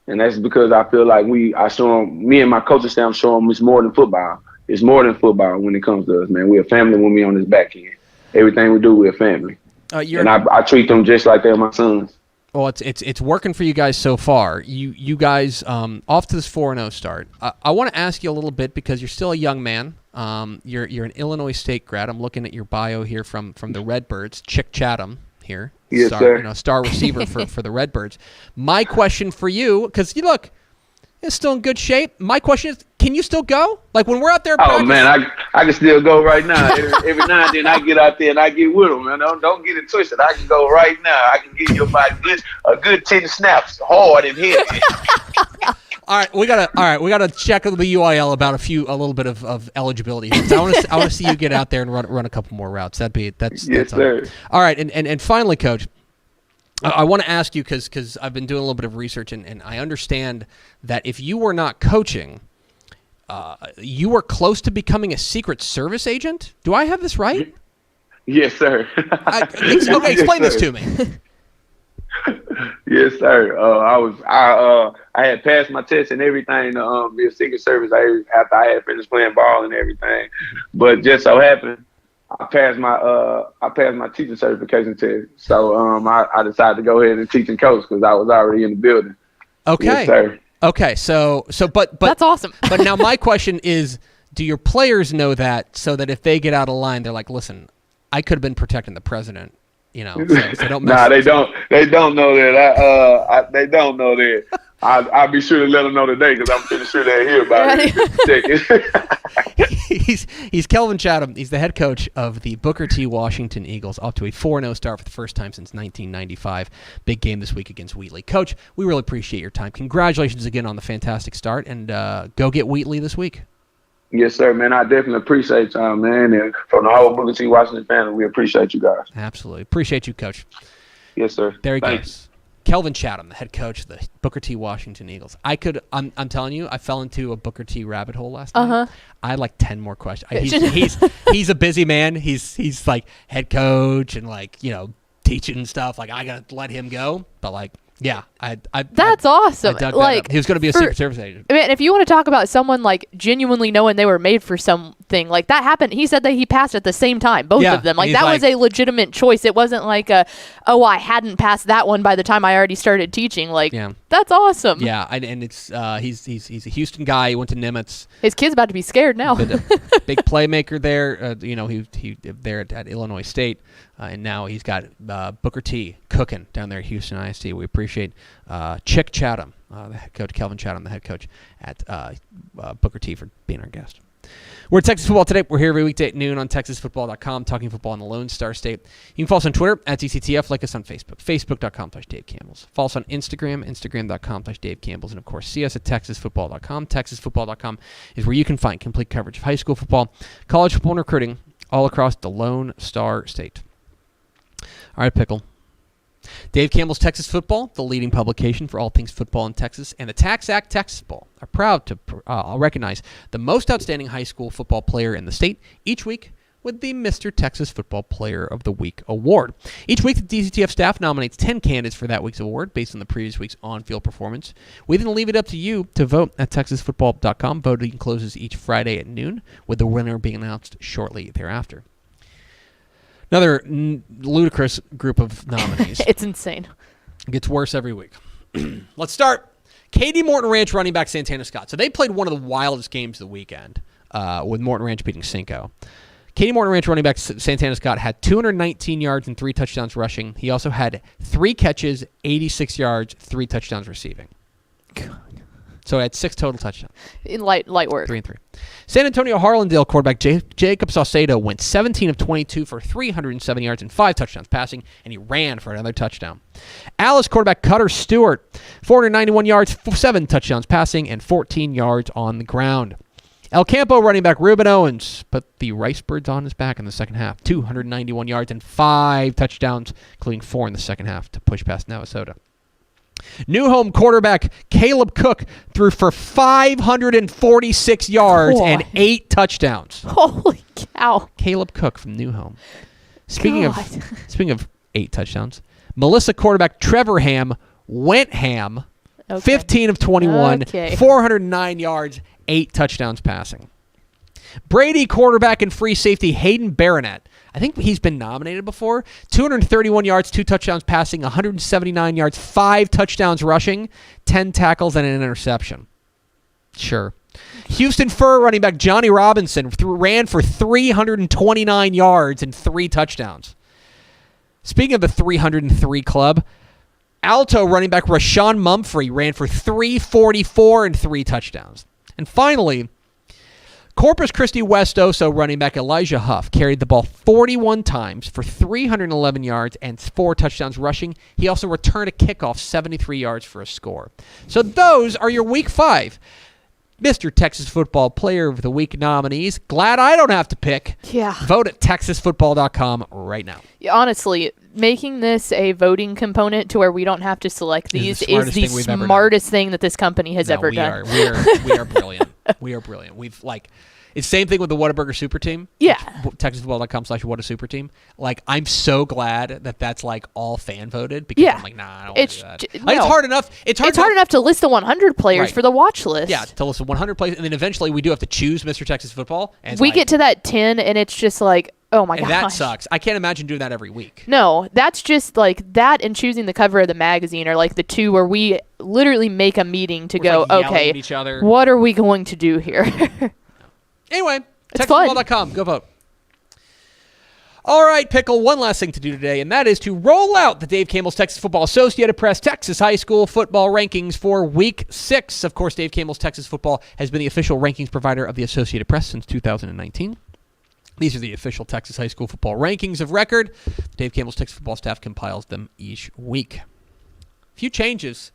And that's because I feel like I show them, me and my coaching staff show them it's more than football. It's more than football when it comes to us, man. We're a family when we on this back end. Everything we do, we're a family. And I treat them just like they're my sons. Well, it's working for you guys so far. You guys off to this 4-0 start. I want to ask you a little bit because you're still a young man. You're an Illinois State grad. I'm looking at your bio here from the Redbirds. Chick Chatham here. Yes, sir. Star receiver for the Redbirds. My question for you, because you look, it's still in good shape. My question is, can you still go? Like when we're out there practicing? Oh man, I can still go right now. Every now and then I get out there and I get with them. Man, don't get it twisted. I can go right now. I can give you a good 10 snaps, hard and heavy. All right, we gotta check with the UIL about a little bit of eligibility. I want to see you get out there and run a couple more routes. That's sir. All right, and finally, Coach, I want to ask you because I've been doing a little bit of research and I understand that if you were not coaching, you were close to becoming a Secret Service agent. Do I have this right? Yes, sir. Okay, explain this to me. Yes, sir. I had passed my test and everything to be a Secret Service after I had finished playing ball and everything. But just so happened, I passed my teaching certification test. So I decided to go ahead and teach and coach because I was already in the building. Okay. Yes, sir. Okay. So but that's awesome. But now my question is, do your players know that so that if they get out of line, they're like, listen, I could have been protecting the president. So don't mess. Nah, they don't. They don't know that. They don't know that. I'll be sure to let them know today because I'm pretty sure they'll hear about it. He's Kelvin Chatham. He's the head coach of the Booker T. Washington Eagles, off to a 4-0 start for the first time since 1995. Big game this week against Wheatley. Coach, we really appreciate your time. Congratulations again on the fantastic start, and go get Wheatley this week. Yes, sir, man. I definitely appreciate y'all, man. And from the whole Booker T. Washington family, we appreciate you guys. Absolutely. Appreciate you, Coach. Yes, sir. There he Thanks. goes. Kelvin Chatham, the head coach of the Booker T. Washington Eagles. I'm telling you, I fell into a Booker T. rabbit hole last night. I had like 10 more questions. He's a busy man. He's like head coach and teaching and stuff. Like I gotta let him go. But yeah, that's awesome. He was going to be a Secret Service agent. I mean, if you want to talk about someone genuinely knowing they were made for something, that happened. He said that he passed at the same time, both of them. That was a legitimate choice. It wasn't I hadn't passed that one by the time I already started teaching. That's awesome. Yeah, and it's he's a Houston guy. He went to Nimitz. His kid's about to be scared now. Big playmaker there. He there at Illinois State. And now he's got Booker T. cooking down there at Houston ISD. We appreciate Chick Chatham, the head coach, Kelvin Chatham, the head coach at Booker T. for being our guest. We're at Texas Football Today. We're here every weekday at noon on TexasFootball.com, talking football in the Lone Star State. You can follow us on Twitter at DCTF, like us on Facebook, Facebook.com/Dave Campbell's. Follow us on Instagram, Instagram.com/Dave Campbell's. And, of course, see us at TexasFootball.com. TexasFootball.com is where you can find complete coverage of high school football, college football, and recruiting all across the Lone Star State. All right, Pickle. Dave Campbell's Texas Football, the leading publication for all things football in Texas, and the Tax Act Texas Bowl are proud to recognize the most outstanding high school football player in the state each week with the Mr. Texas Football Player of the Week award. Each week, the DCTF staff nominates 10 candidates for that week's award based on the previous week's on-field performance. We then leave it up to you to vote at TexasFootball.com. Voting closes each Friday at noon, with the winner being announced shortly thereafter. Another ludicrous group of nominees. It's insane. It gets worse every week. Let's start. Katy Morton Ranch running back Santana Scott. So they played one of the wildest games of the weekend with Morton Ranch beating Cinco. Katie Morton Ranch running back Santana Scott had 219 yards and 3 touchdowns rushing. He also had 3 catches, 86 yards, 3 touchdowns receiving. So he had 6 total touchdowns. In light work. 3 and 3. San Antonio Harlandale quarterback Jacob Saucedo went 17 of 22 for 307 yards and 5 touchdowns passing, and he ran for another touchdown. Alice quarterback Cutter Stewart, 491 yards, 7 touchdowns passing, and 14 yards on the ground. El Campo running back Ruben Owens put the Ricebirds on his back in the second half. 291 yards and 5 touchdowns, including 4 in the second half to push past Navasota. New home quarterback Caleb Cook threw for 546 yards and 8 touchdowns. Holy cow. Caleb Cook from New Home. Speaking of 8 touchdowns, Melissa quarterback Trevor Ham went ham. Okay. 15 of 21, 409 yards, 8 touchdowns passing. Brady quarterback and free safety Hayden Baronet. I think he's been nominated before. 231 yards, 2 touchdowns passing, 179 yards, 5 touchdowns rushing, 10 tackles, and an interception. Sure. Houston Fur running back Johnny Robinson ran for 329 yards and 3 touchdowns. Speaking of the 303 club, Alto running back Rashawn Mumphrey ran for 344 and 3 touchdowns. And finally, Corpus Christi West Oso running back Elijah Huff carried the ball 41 times for 311 yards and 4 touchdowns rushing. He also returned a kickoff 73 yards for a score. So those are your Week 5 Mr. Texas Football Player of the Week nominees. Glad I don't have to pick. Yeah. Vote at texasfootball.com right now. Yeah, honestly, making this a voting component to where we don't have to select these is the smartest thing that this company has ever done. We are brilliant. We are brilliant. It's the same thing with the Whataburger Super Team. Yeah. TexasFootball.com/WhataSuperTeam. Like, I'm so glad that that's like all fan voted because I'm like, nah, I don't want to do that. It's hard enough. It's hard enough to list the 100 players for the watch list. Yeah, to list 100 players, and then eventually we do have to choose Mr. Texas Football. And we get to that 10, and it's just like, oh my gosh. That sucks. I can't imagine doing that every week. No, that's just like that, and choosing the cover of the magazine are like the two where we literally make a meeting to go, okay, at each other. What are we going to do here? Anyway, TexasFootball.com. Go vote. All right, Pickle, one last thing to do today, and that is to roll out the Dave Campbell's Texas Football Associated Press Texas High School football rankings for Week 6. Of course, Dave Campbell's Texas Football has been the official rankings provider of the Associated Press since 2019. These are the official Texas high school football rankings of record. Dave Campbell's Texas Football staff compiles them each week. A few changes,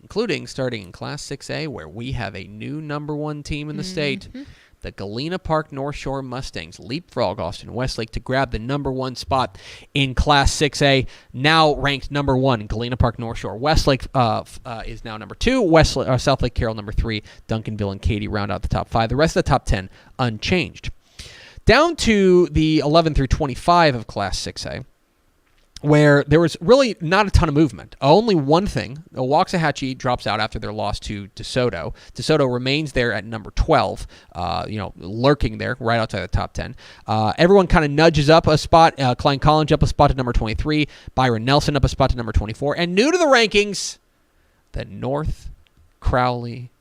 including starting in Class 6A, where we have a new number 1 team in the state. The Galena Park North Shore Mustangs leapfrog Austin Westlake to grab the number 1 spot in Class 6A. Now ranked number 1, Galena Park North Shore. Westlake is now number 2. South Lake Carroll number 3. Duncanville and Katy round out the top 5. The rest of the top 10 unchanged. Down to the 11 through 25 of Class 6A, where there was really not a ton of movement. Only one thing. Waxahachie drops out after their loss to DeSoto. DeSoto remains there at number 12, lurking there right outside the top 10. Everyone kind of nudges up a spot. Klein College up a spot to number 23. Byron Nelson up a spot to number 24. And new to the rankings, the North Crowley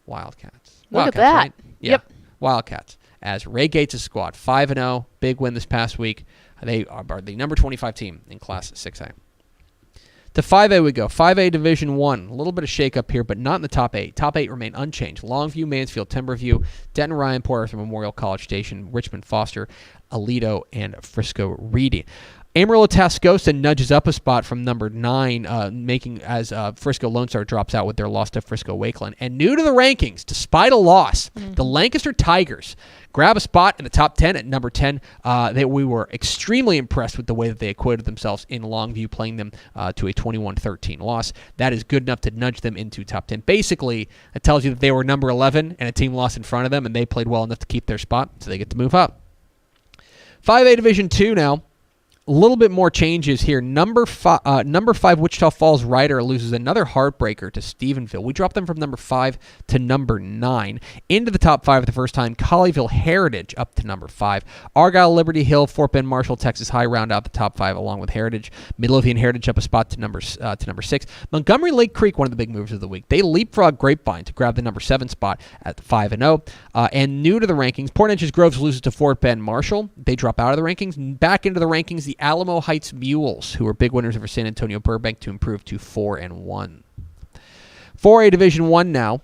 Wildcats. Look at that. Right? Yeah. Yep. Wildcats. As Ray Gates' squad, 5-0, big win this past week. They are the number 25 team in Class 6A. To 5A we go. 5A Division 1. A little bit of shakeup here, but not in the top 8. Top 8 remain unchanged. Longview, Mansfield, Timberview, Denton, Ryan, Port Arthur Memorial, College Station, Richmond, Foster, Aledo, and Frisco Reedy. Amarillo Tascosa nudges up a spot from number 9, making as Frisco Lone Star drops out with their loss to Frisco Wakeland. And new to the rankings, despite a loss, the Lancaster Tigers grab a spot in the top 10 at number 10. We were extremely impressed with the way that they acquitted themselves in Longview, playing them to a 21-13 loss. That is good enough to nudge them into top 10. Basically, it tells you that they were number 11 and a team lost in front of them, and they played well enough to keep their spot, so they get to move up. 5A Division 2 now. A little bit more changes here. Number 5, Wichita Falls Rider loses another heartbreaker to Stephenville. We dropped them from number 5 to number 9. Into the top 5 for the first time. Colleyville Heritage up to number 5. Argyle, Liberty Hill, Fort Bend, Marshall, Texas High round out the top 5 along with Heritage. Midlothian Heritage up a spot to number 6. Montgomery Lake Creek, one of the big moves of the week. They leapfrog Grapevine to grab the number 7 spot at 5-0. And new to the rankings, Port Neches Groves loses to Fort Bend Marshall. They drop out of the rankings. Back into the rankings, the Alamo Heights Mules, who were big winners over San Antonio Burbank, to improve to 4-1. 4A Division 1 now.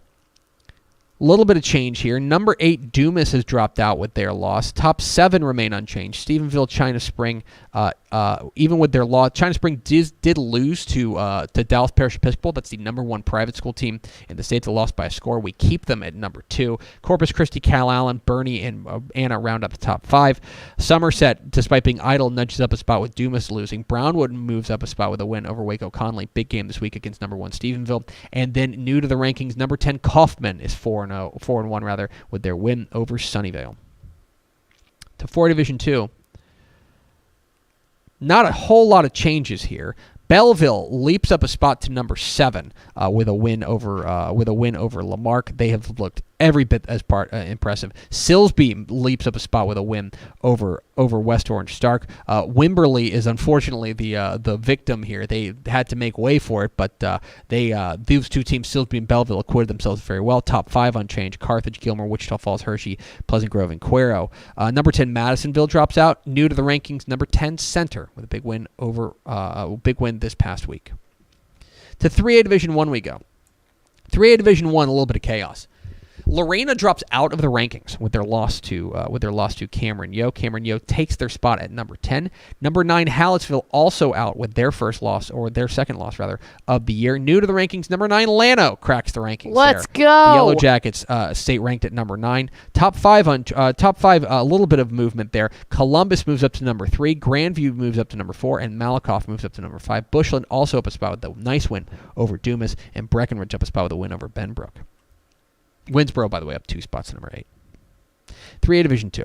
A little bit of change here. Number 8, Dumas has dropped out with their loss. Top 7 remain unchanged. Stephenville, China Spring, even with their loss, China Spring did lose to Dallas Parish Episcopal. That's the number 1 private school team in the state that lost by a score. We keep them at number 2. Corpus Christi, Cal Allen, Bernie, and Anna round up the top 5. Somerset, despite being idle, nudges up a spot with Dumas losing. Brownwood moves up a spot with a win over Waco Conley. Big game this week against number 1 Stephenville. And then new to the rankings, number 10 Kaufman is 4-1 rather, with their win over Sunnyvale. To 4 Division 2. Not a whole lot of changes here. Belleville leaps up a spot to number 7 with a win over Lamarck. They have looked every bit as impressive. Silsby leaps up a spot with a win over West Orange Stark. Wimberley is unfortunately the victim here. They had to make way for it, but these two teams, Silsby and Belleville, acquitted themselves very well. Top 5 unchanged: Carthage, Gilmer, Wichita Falls, Hershey, Pleasant Grove, and Cuero. Number 10 Madisonville drops out. New to the rankings, number 10 Center with a big win this past week. To 3A Division 1 we go. 3A Division 1, a little bit of chaos. Lorena drops out of the rankings with their loss to Cameron Yo. Cameron Yo takes their spot at number 10. Number 9 Hallettsville also out with their second loss of the year. New to the rankings, number 9 Llano cracks the rankings. Let's go. The Yellow Jackets state ranked at number 9. Top 5 a little bit of movement there. Columbus moves up to number 3. Grandview moves up to number 4, and Malakoff moves up to number 5. Bushland also up a spot with a nice win over Dumas, and Breckenridge up a spot with a win over Benbrook. Winsboro, by the way, up 2 spots to number 8. 3A Division 2.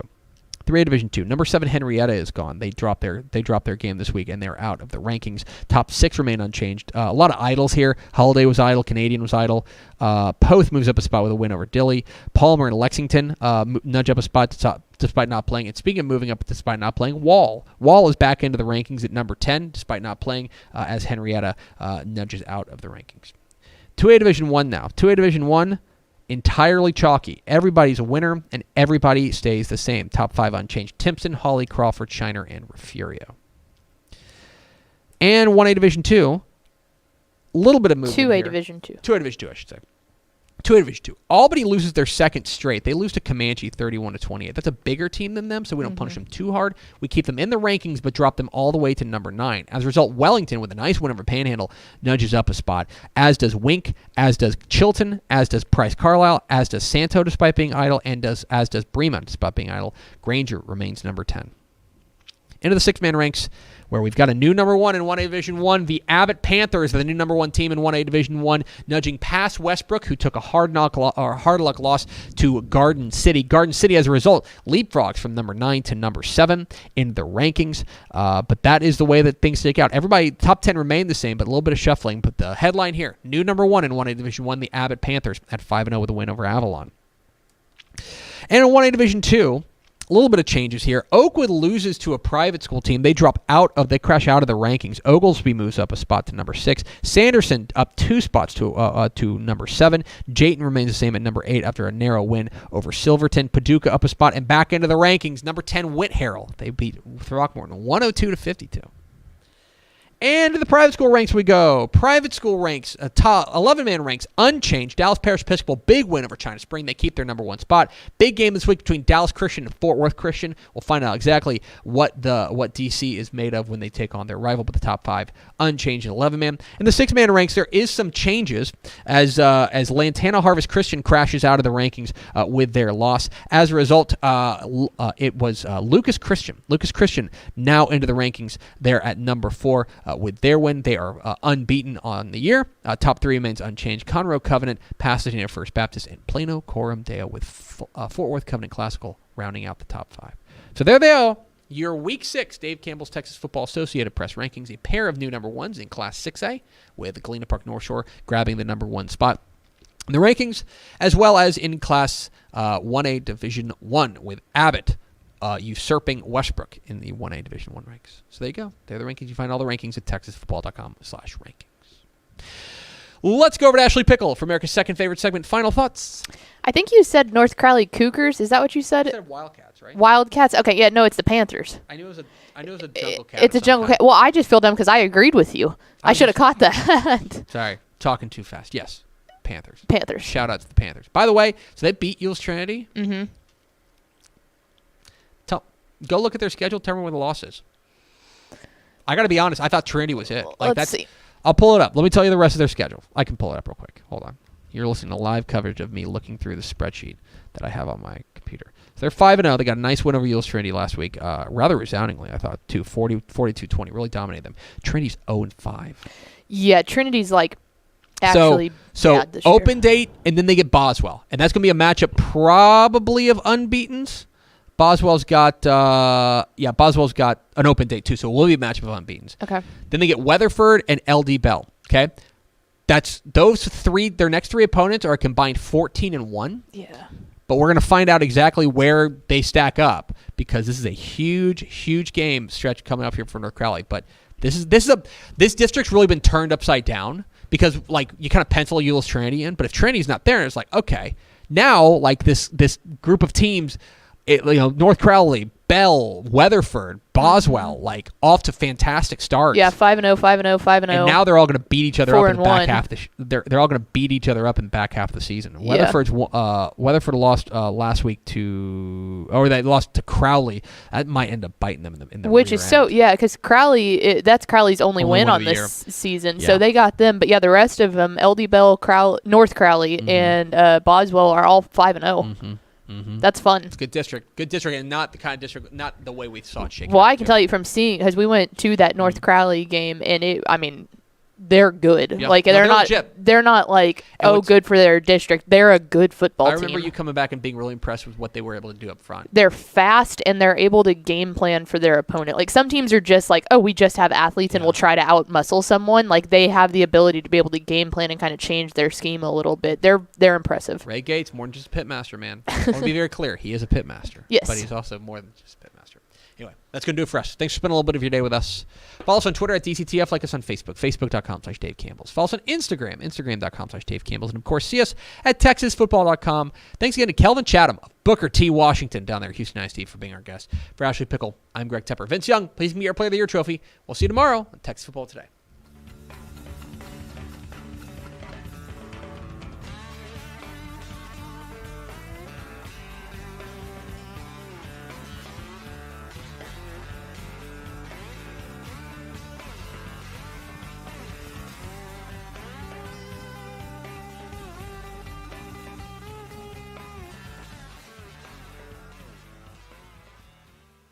3A Division 2. Number 7 Henrietta is gone. They dropped their game this week, and they're out of the rankings. Top 6 remain unchanged. A lot of idols here. Holiday was idle. Canadian was idle. Poth moves up a spot with a win over Dilley. Palmer and Lexington nudge up a spot despite not playing. And speaking of moving up despite not playing, Wall is back into the rankings at number 10 despite not playing, as Henrietta nudges out of the rankings. 2A Division 1 now. 2A Division 1. Entirely chalky. Everybody's a winner, and everybody stays the same. Top 5 unchanged: Timpson, Hawley, Crawford, Shiner, and Refugio. And 1A Division 2, a little bit of movement 2A here. Division 2. 2A Division 2, I should say. 2A Division 2. Albany loses their second straight. They lose to Comanche 31-28. That's a bigger team than them, so we don't punish them too hard. We keep them in the rankings, but drop them all the way to number 9. As a result, Wellington, with a nice win over Panhandle, nudges up a spot, as does Wink, as does Chilton, as does Price Carlisle, as does Santo despite being idle, and as does Bremen despite being idle. Granger remains number 10. Into the 6-man ranks, where we've got a new number 1 in 1A Division 1. The Abbott Panthers are the new number 1 team in 1A Division 1, nudging past Westbrook, who took a hard luck loss to Garden City. Garden City, as a result, leapfrogs from number 9 to number 7 in the rankings. But that is the way that things stick out. Everybody, top 10 remain the same, but a little bit of shuffling. But the headline here, new number 1 in 1A Division 1, the Abbott Panthers at 5-0 with a win over Avalon. And in 1A Division 2, a little bit of changes here. Oakwood loses to a private school team. They crash out of the rankings. Oglesby moves up a spot to number 6. Sanderson up 2 spots to number 7. Jayton remains the same at number 8 after a narrow win over Silverton. Paducah up a spot and back into the rankings. Number 10 Whit Harrell. They beat Throckmorton 102-52. And to the private school ranks we go. Private school ranks, top 11-man ranks, unchanged. Dallas Parish Episcopal, big win over China Spring. They keep their number 1 spot. Big game this week between Dallas Christian and Fort Worth Christian. We'll find out exactly what DC is made of when they take on their rival, but the top 5 unchanged in 11-man. In the 6-man ranks, there is some changes as Lantana Harvest Christian crashes out of the rankings with their loss. As a result, it was Lucas Christian. Lucas Christian now into the rankings. They're at number 4. With their win, they are unbeaten on the year. Top 3 remains unchanged: Conroe Covenant, Pasadena First Baptist, and Plano Coram Deo, with Fort Worth Covenant Classical rounding out the top 5. So there they are. your Week 6 Dave Campbell's Texas Football Associated Press rankings, a pair of new number ones in Class 6A, with Galena Park North Shore grabbing the number 1 spot in the rankings, as well as in Class 1A Division 1, with Abbott usurping Westbrook in the 1A Division 1 ranks. So there you go. They're the rankings. You find all the rankings at texasfootball.com/rankings. Let's go over to Ashley Pickle for America's second favorite segment. Final thoughts. I think you said North Crowley Cougars. Is that what you said? You said Wildcats, right? Wildcats. Okay, yeah, no, it's the Panthers. I knew it was a jungle cat. It's a jungle cat. Well, I just feel dumb because I agreed with you. I should have caught that. Sorry, talking too fast. Yes, Panthers. Panthers. Shout out to the Panthers. By the way, so they beat Yules Trinity. Mm-hmm. Go look at their schedule. Tell me where the loss is. I got to be honest. I thought Trinity was it. Let's see. I'll pull it up. Let me tell you the rest of their schedule. I can pull it up real quick. Hold on. You're listening to live coverage of me looking through the spreadsheet that I have on my computer. So they're 5-0. They got a nice win over Yules Trinity last week. Rather resoundingly, I thought, too. 42-20. Really dominated them. Trinity's 0-5. Yeah, Trinity's actually bad this year. Open date, and then they get Boswell. And that's going to be a matchup probably of unbeatens. Boswell's got an open date too, so it will be a matchup of unbeatens. Okay. Then they get Weatherford and LD Bell. Okay, that's those three. Their next 3 opponents are a combined 14-1. Yeah. But we're going to find out exactly where they stack up because this is a huge game stretch coming up here for North Crowley. But this district's really been turned upside down because you kind of pencil Yules Trinity in, but if Trinity's not there, it's okay. Now this group of teams. North Crowley, Bell, Weatherford, Boswell, off to fantastic starts. Yeah, 5-0, 5-0, 5-0. And now they're all going to beat each other up in the back 4-1. half. They're all going to beat each other up in the back half of the season. Weatherford lost last week they lost to Crowley. That might end up biting them in the which rear is end. because Crowley, that's Crowley's only win on this season. Yeah. So they got them. But yeah, the rest of them, LD Bell, North Crowley, and Boswell are all 5-0. Mm-hmm. Mm-hmm. That's fun. It's good district, and not the kind of district, not the way we saw it shaking. Well, I can tell you from seeing, because we went to that North Crowley game, and they're good. Yep. They're not good for their district. They're a good football team. I remember you coming back and being really impressed with what they were able to do up front. They're fast, and they're able to game plan for their opponent. Some teams are just we just have athletes, and we'll try to out-muscle someone. They have the ability to be able to game plan and kind of change their scheme a little bit. They're impressive. Ray Gates, more than just a pitmaster, man. I want to be very clear. He is a pitmaster. Yes. But he's also more than just a pitmaster. Anyway, that's going to do it for us. Thanks for spending a little bit of your day with us. Follow us on Twitter at DCTF. Like us on Facebook, facebook.com/Dave Campbell's. Follow us on Instagram, instagram.com/Dave Campbell's. And, of course, see us at texasfootball.com. Thanks again to Kelvin Chatham of Booker T. Washington down there at Houston ISD for being our guest. For Ashley Pickle, I'm Greg Tepper. Vince Young, please meet our Player of the Year trophy. We'll see you tomorrow on Texas Football Today.